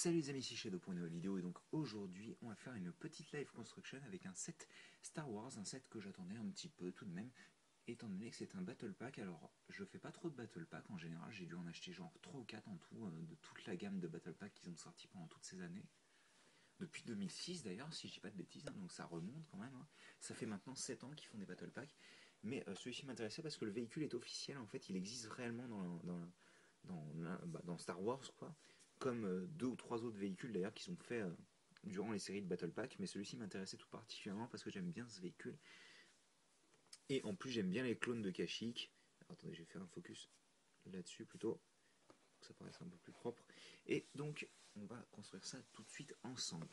Salut les amis, ici Shadow pour une nouvelle vidéo et donc aujourd'hui on va faire une petite live construction avec un set Star Wars, un set que j'attendais un petit peu tout de même, étant donné que c'est un battle pack. Alors je fais pas trop de battle pack en général, j'ai dû en acheter genre 3 ou 4 en tout, de toute la gamme de battle pack qu'ils ont sorti pendant toutes ces années. Depuis 2006 d'ailleurs, si je dis pas de bêtises, hein, donc ça remonte quand même, hein. Ça fait maintenant 7 ans qu'ils font des battle packs, mais celui-ci m'intéressait parce que le véhicule est officiel, en fait il existe réellement dans Star Wars, quoi. Comme deux ou trois autres véhicules d'ailleurs qui sont faits durant les séries de Battle Pack, mais celui-ci m'intéressait tout particulièrement parce que j'aime bien ce véhicule. Et en plus j'aime bien les clones de Kashyyyk. Alors, attendez, je vais faire un focus là-dessus plutôt, pour que ça paraisse un peu plus propre. Et donc on va construire ça tout de suite ensemble.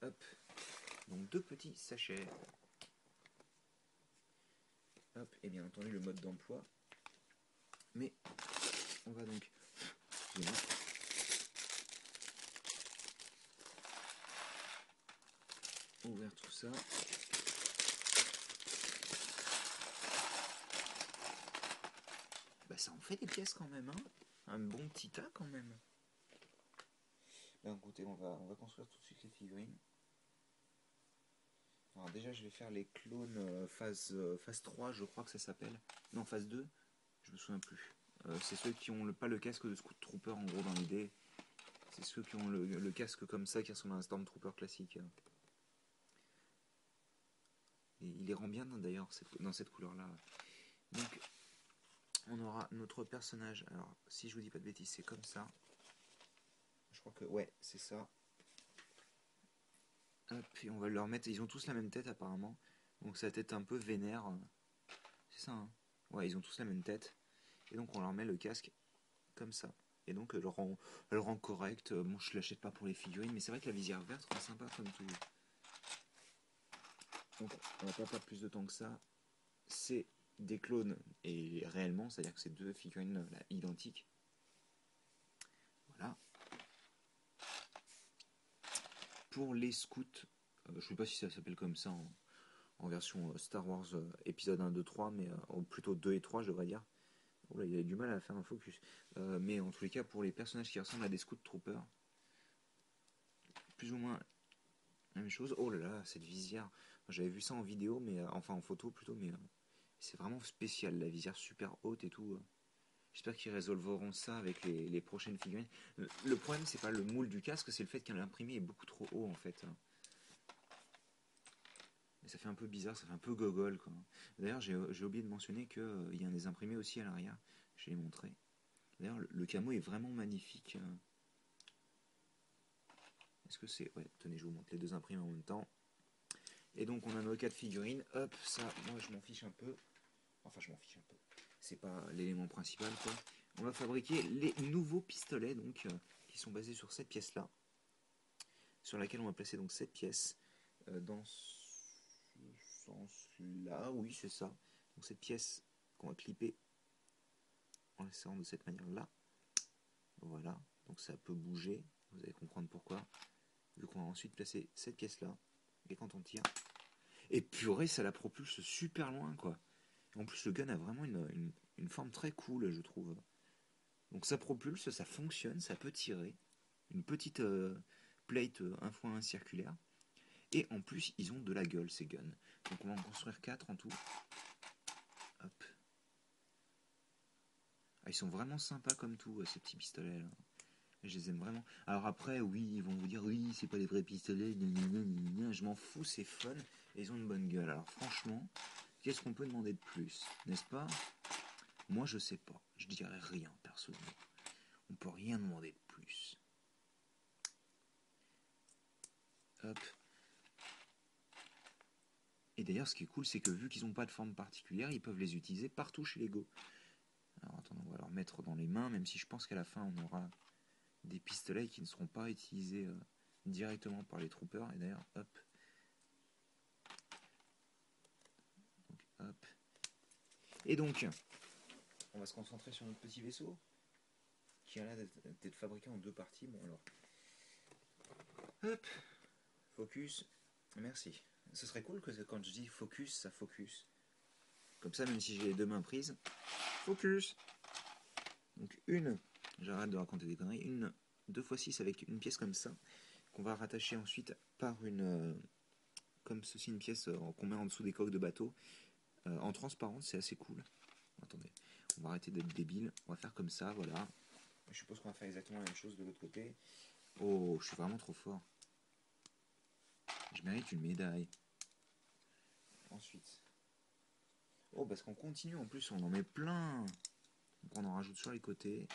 Hop, donc deux petits sachets. Hop, et bien entendu le mode d'emploi. Mais on va donc ouvrir tout ça. Bah ça en fait des pièces quand même, hein. Un bon petit tas quand même. Là, écoutez, on va construire tout de suite les figurines. Alors déjà je vais faire les clones phase 3, je crois que ça s'appelle. Non, phase 2, je me souviens plus. C'est ceux qui ont pas le casque de Scout Trooper en gros dans l'idée. C'est ceux qui ont le casque comme ça qui ressemble à un Stormtrooper classique. Et il les rend bien d'ailleurs dans cette couleur-là. Donc on aura notre personnage. Alors si je vous dis pas de bêtises, c'est comme ça. Je crois que ouais, c'est ça. Hop, et on va leur mettre. Ils ont tous la même tête apparemment. Donc sa tête un peu vénère. C'est ça, hein. Ouais, ils ont tous la même tête. Et donc on leur met le casque comme ça. Et donc elle rend correcte. Bon, je l'achète pas pour les figurines, mais c'est vrai que la visière verte rend sympa comme tout. Donc on va pas perdre plus de temps que ça. C'est des clones, et réellement, c'est-à-dire que c'est deux figurines là, identiques. Voilà. Pour les scouts, je sais pas si ça s'appelle comme ça en version Star Wars épisode 1, 2, 3, mais ou plutôt 2 et 3, je devrais dire. Oh là, il a du mal à faire un focus. Mais en tous les cas, pour les personnages qui ressemblent à des Scout Troopers, plus ou moins la même chose. Oh là là, cette visière. J'avais vu ça en vidéo, mais enfin en photo plutôt, mais c'est vraiment spécial. La visière super haute et tout. J'espère qu'ils résolveront ça avec les prochaines figurines. Le problème, c'est pas le moule du casque, c'est le fait qu'un imprimé est beaucoup trop haut en fait. Mais ça fait un peu bizarre, ça fait un peu gogol, quoi. D'ailleurs, j'ai oublié de mentionner qu'il y a des imprimés aussi à l'arrière. Je vais les montrer. D'ailleurs, le camo est vraiment magnifique. Est-ce que c'est... Ouais, tenez, je vous montre les deux imprimés en même temps. Et donc, on a nos 4 figurines. Hop, ça, moi, je m'en fiche un peu. Enfin, je m'en fiche un peu. C'est pas l'élément principal, quoi. On va fabriquer les nouveaux pistolets, donc, qui sont basés sur cette pièce-là. Sur laquelle on va placer donc cette pièce. Dans ce sens-là, oui, c'est ça. Donc, cette pièce qu'on va clipper en laissant de cette manière-là. Voilà. Donc, ça peut bouger. Vous allez comprendre pourquoi. Vu qu'on va ensuite placer cette pièce-là. Et quand on tire... Et purée, ça la propulse super loin, quoi. En plus, le gun a vraiment une forme très cool, je trouve. Donc ça propulse, ça fonctionne, ça peut tirer. Une petite plate 1x1 circulaire. Et en plus, ils ont de la gueule, ces guns. Donc on va en construire 4 en tout. Hop. Ah, ils sont vraiment sympas comme tout, ces petits pistolets là. Je les aime vraiment. Alors après, oui, ils vont vous dire, oui, c'est pas les vrais pistolets, je m'en fous, c'est fun, et ils ont une bonne gueule. Alors franchement, qu'est-ce qu'on peut demander de plus, n'est-ce pas? Moi, je sais pas. Je dirais rien, personnellement. On peut rien demander de plus. Hop. Et d'ailleurs, ce qui est cool, c'est que vu qu'ils n'ont pas de forme particulière, ils peuvent les utiliser partout chez Lego. Alors attendez, on va leur mettre dans les mains, même si je pense qu'à la fin, on aura des pistolets qui ne seront pas utilisés directement par les troopers. Et d'ailleurs, hop. Donc, hop. Et donc, on va se concentrer sur notre petit vaisseau, qui a l'air d'être fabriqué en 2 parties. Bon alors, hop, focus, merci. Ce serait cool que quand je dis focus, ça focus. Comme ça, même si j'ai les deux mains prises, focus. Donc j'arrête de raconter des conneries, 2x6 avec une pièce comme ça, qu'on va rattacher ensuite par comme ceci, une pièce qu'on met en dessous des coques de bateau, en transparence, c'est assez cool. Attendez, on va arrêter d'être débile, on va faire comme ça, voilà. Je suppose qu'on va faire exactement la même chose de l'autre côté. Oh, je suis vraiment trop fort. Je mérite une médaille. Ensuite. Oh, parce qu'on continue en plus, on en met plein. Donc on en rajoute sur les côtés.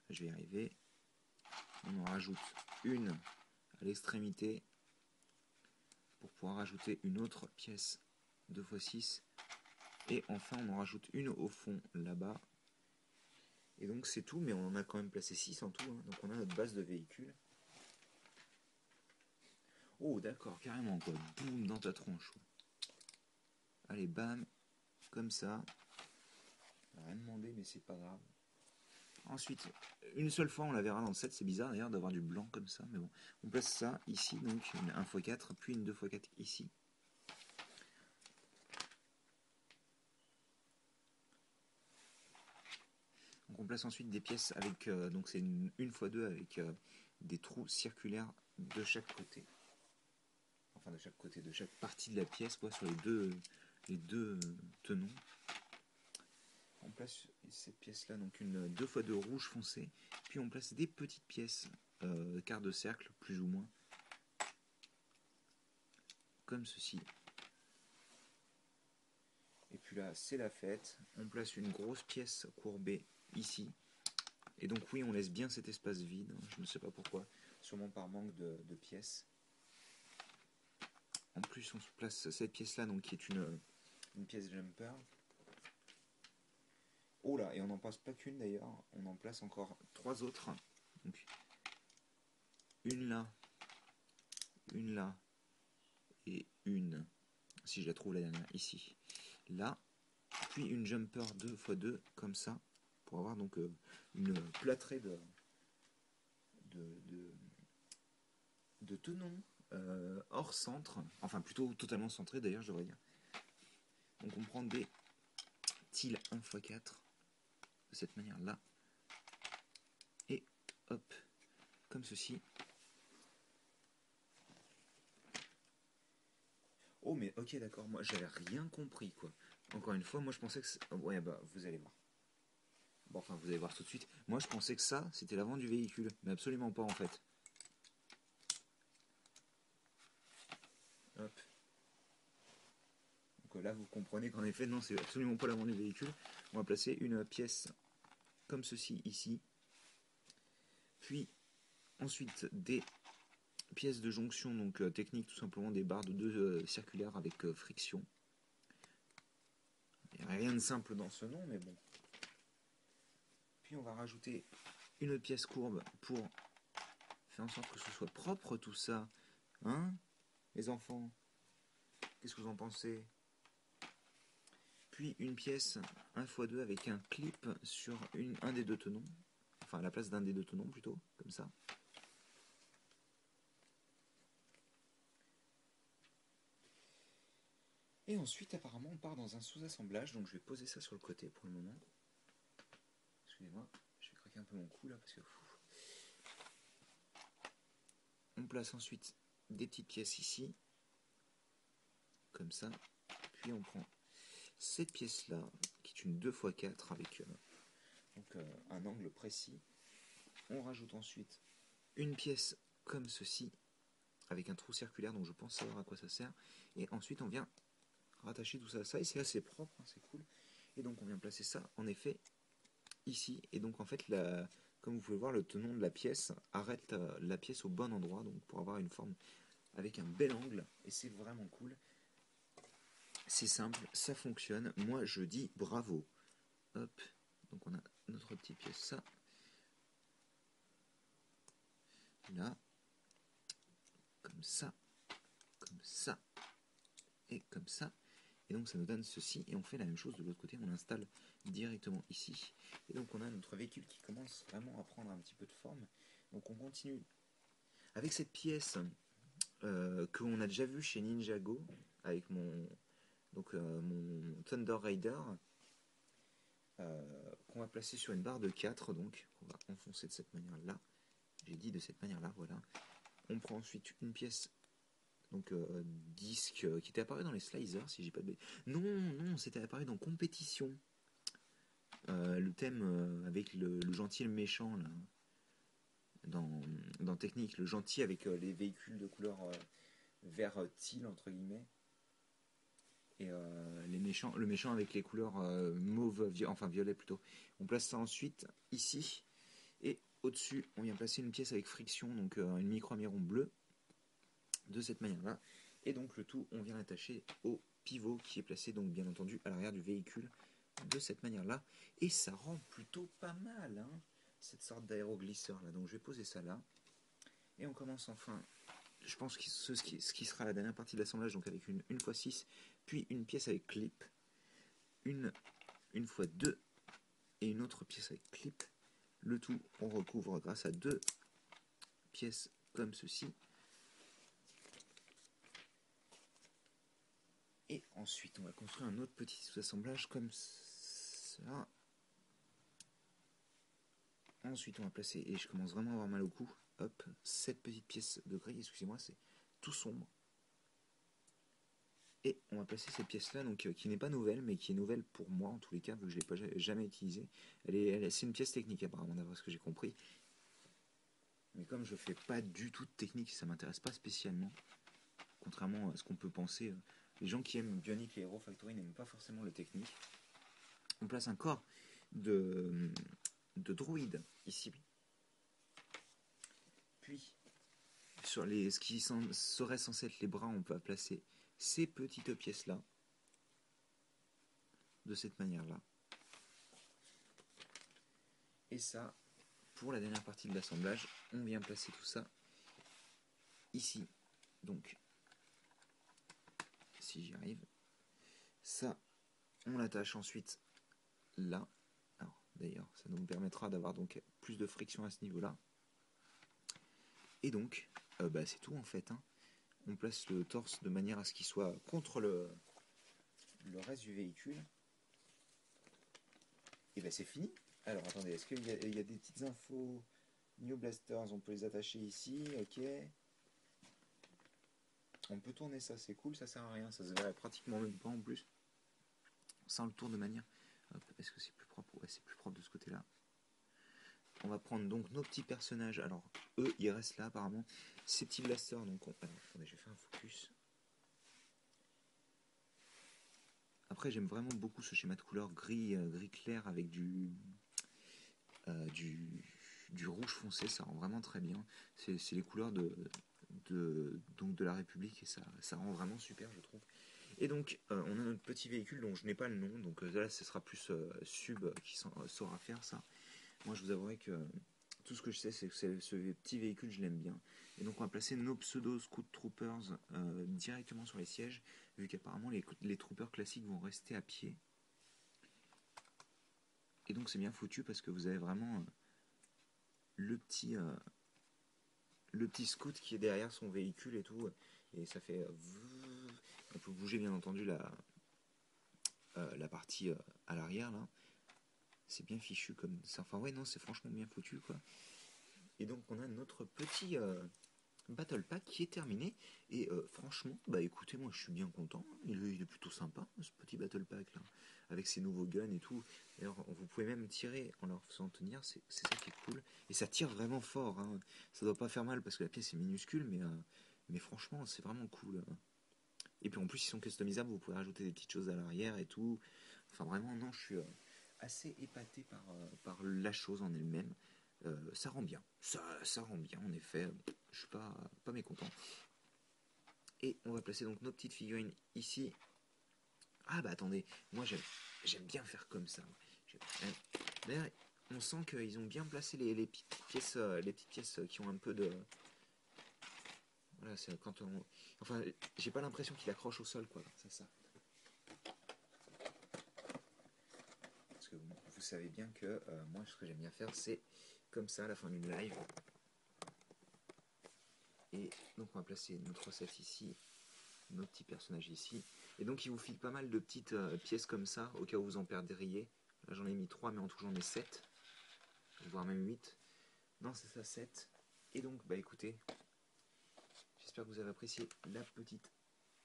Je vais y arriver. On en rajoute une à l'extrémité pour pouvoir rajouter une autre pièce 2x6. Et enfin, on en rajoute une au fond là-bas. Et donc c'est tout, mais on en a quand même placé 6 en tout. Hein. Donc on a notre base de véhicule. Oh, d'accord, carrément quoi. Boum, dans ta tronche. Allez, bam, comme ça. On n'a rien demandé, mais c'est pas grave. Ensuite, une seule fois on la verra dans le set, c'est bizarre d'ailleurs d'avoir du blanc comme ça, mais bon. On place ça ici, donc une 1x4, puis une 2x4 ici. Donc on place ensuite des pièces avec, donc c'est une 1x2 avec des trous circulaires de chaque côté. Enfin de chaque côté, de chaque partie de la pièce, quoi, sur les deux tenons. On place cette pièce-là, donc une 2x2 rouge foncé, puis on place des petites pièces, quart de cercle, plus ou moins, comme ceci. Et puis là, c'est la fête. On place une grosse pièce courbée ici. Et donc oui, on laisse bien cet espace vide. Je ne sais pas pourquoi. Sûrement par manque de pièces. En plus, on se place cette pièce-là, donc qui est une pièce jumper. Oh là, et on n'en place pas qu'une d'ailleurs. On en place encore 3 autres. Donc, une là, et une, si je la trouve la dernière, ici. Là, puis une jumper 2x2, comme ça, pour avoir donc une plâtrée de tenons hors centre, enfin plutôt totalement centré d'ailleurs, je devrais dire. Donc on prend des tiles 1x4 de cette manière-là, et hop, comme ceci. Oh mais ok d'accord, moi j'avais rien compris quoi. Encore une fois, moi je pensais que... Ouais bah vous allez voir. Bon enfin vous allez voir tout de suite. Moi je pensais que ça c'était l'avant du véhicule, mais absolument pas en fait. Hop. Donc là vous comprenez qu'en effet non c'est absolument pas l'avant du véhicule. On va placer une pièce comme ceci ici. Puis ensuite des pièces de jonction, donc technique tout simplement des barres de 2 circulaires avec friction. Il n'y a rien de simple dans ce nom, mais bon. Puis on va rajouter une autre pièce courbe pour faire en sorte que ce soit propre tout ça. Hein, les enfants? Qu'est-ce que vous en pensez? Puis une pièce 1x2 avec un clip sur un des deux tenons. Enfin à la place d'un des deux tenons plutôt, comme ça. Et ensuite, apparemment, on part dans un sous-assemblage, donc je vais poser ça sur le côté pour le moment. Excusez-moi, je vais craquer un peu mon cou là parce que... On place ensuite des petites pièces ici, comme ça. Puis on prend cette pièce-là, qui est une 2x4 avec un angle précis. On rajoute ensuite une pièce comme ceci, avec un trou circulaire, donc je pense savoir à quoi ça sert. Et ensuite, on vient rattacher tout ça à ça, et c'est assez propre, hein, c'est cool. Et donc, on vient placer ça, en effet, ici. Et donc, en fait, comme vous pouvez voir, le tenon de la pièce arrête la pièce au bon endroit, donc pour avoir une forme avec un bel angle, et c'est vraiment cool. C'est simple, ça fonctionne. Moi, je dis bravo. Hop, donc on a notre petite pièce, ça. Là, comme ça, et comme ça. Et donc ça nous donne ceci, et on fait la même chose de l'autre côté, on l'installe directement ici. Et donc on a notre véhicule qui commence vraiment à prendre un petit peu de forme. Donc on continue avec cette pièce qu'on a déjà vue chez Ninjago, avec mon Thunder Raider qu'on va placer sur une barre de 4, donc on va enfoncer de cette manière-là. J'ai dit de cette manière-là, voilà. On prend ensuite une pièce, donc disque, qui était apparu dans les Slicers, si j'ai pas de bêtises. Non, c'était apparu dans Compétition. Le thème avec le gentil et le méchant, là. Dans Technique, le gentil avec les véhicules de couleur vert teal, entre guillemets. Et le méchant avec les couleurs mauve, enfin violet plutôt. On place ça ensuite ici. Et au-dessus, on vient placer une pièce avec friction, donc une micro-amiron bleu, de cette manière-là. Et donc le tout, on vient l'attacher au pivot qui est placé donc bien entendu à l'arrière du véhicule de cette manière-là. Et ça rend plutôt pas mal, hein, cette sorte d'aéroglisseur là. Donc je vais poser ça là. Et on commence enfin, je pense que ce qui sera la dernière partie de l'assemblage, donc avec une x6, puis une pièce avec clip, une x2 et une autre pièce avec clip. Le tout, on recouvre grâce à 2 pièces comme ceci. Et ensuite, on va construire un autre petit sous-assemblage comme ça. Ensuite, on va placer, et je commence vraiment à avoir mal au cou, hop, cette petite pièce de grille, excusez-moi, c'est tout sombre. Et on va placer cette pièce-là, donc qui n'est pas nouvelle, mais qui est nouvelle pour moi, en tous les cas, vu que je ne l'ai pas jamais utilisée. C'est une pièce technique, apparemment, d'avoir ce que j'ai compris. Mais comme je ne fais pas du tout de technique, ça ne m'intéresse pas spécialement. Contrairement à ce qu'on peut penser, les gens qui aiment Bionic et Hero Factory n'aiment pas forcément le technique. On place un corps de droïde ici. Puis, sur ce qui serait censé être les bras, on va placer ces petites pièces-là, de cette manière-là. Et ça, pour la dernière partie de l'assemblage, on vient placer tout ça ici. Donc, si j'y arrive, ça, on l'attache ensuite là. Alors, d'ailleurs, ça nous permettra d'avoir donc plus de friction à ce niveau-là. Et donc, c'est tout en fait, hein. On place le torse de manière à ce qu'il soit contre le reste du véhicule. Et c'est fini. Alors attendez, est-ce qu'il y a des petites infos New Blasters, on peut les attacher ici, ok. On peut tourner ça, c'est cool, ça sert à rien, ça se verrait pratiquement même pas en plus. Sans le tour de manière. Hop, est-ce que c'est plus propre? Ouais, c'est plus propre de ce côté-là. On va prendre donc nos petits personnages. Alors, eux, ils restent là apparemment. Ces petits blasters, donc. Alors, attendez, je vais faire un focus. Après, j'aime vraiment beaucoup ce schéma de couleur gris clair avec du rouge foncé. Ça rend vraiment très bien. C'est les couleurs donc de la République et ça rend vraiment super, je trouve. Et donc, on a notre petit véhicule dont je n'ai pas le nom. Donc là, ce sera plus Sub qui saura faire ça. Moi, je vous avouerai que tout ce que je sais, c'est que ce petit véhicule, je l'aime bien. Et donc, on va placer nos pseudo Scout Troopers directement sur les sièges, vu qu'apparemment, les troopers classiques vont rester à pied. Et donc, c'est bien foutu parce que vous avez vraiment le petit scout qui est derrière son véhicule et tout. Et ça fait... on peut bouger, bien entendu, la partie à l'arrière, là. C'est bien fichu comme ça. Enfin, ouais, non, c'est franchement bien foutu, quoi. Et donc, on a notre petit Battle Pack qui est terminé. Et franchement, écoutez, moi, je suis bien content. Il est plutôt sympa, ce petit Battle Pack, là. Avec ses nouveaux guns et tout. D'ailleurs, vous pouvez même tirer en leur faisant tenir. C'est ça qui est cool. Et ça tire vraiment fort, hein. Ça doit pas faire mal parce que la pièce est minuscule, mais franchement, c'est vraiment cool. Et puis en plus, ils sont customisables. Vous pouvez rajouter des petites choses à l'arrière et tout. Enfin, vraiment, non, je suis assez épaté par la chose en elle-même. Ça rend bien. Ça rend bien, en effet. Je suis pas mécontent. Et on va placer donc nos petites figurines ici. Ah attendez, moi j'aime bien faire comme ça. D'ailleurs, on sent qu'ils ont bien placé les petites pièces qui ont un peu de... Voilà, c'est quand on... Enfin, j'ai pas l'impression qu'il accroche au sol, quoi. C'est ça. Parce que vous savez bien que moi, ce que j'aime bien faire, c'est comme ça à la fin d'une live. Et donc, on va placer notre recette ici. nos petits personnages ici. Et donc il vous file pas mal de petites pièces comme ça, au cas où vous en perdriez. Là j'en ai mis 3, mais en tout j'en ai 7, voire même 8. Non, c'est ça, 7. Et donc, bah écoutez, j'espère que vous avez apprécié la petite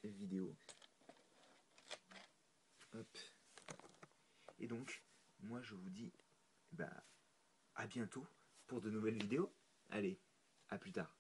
vidéo. Hop. Et donc, moi je vous dis bah, à bientôt pour de nouvelles vidéos. Allez, à plus tard.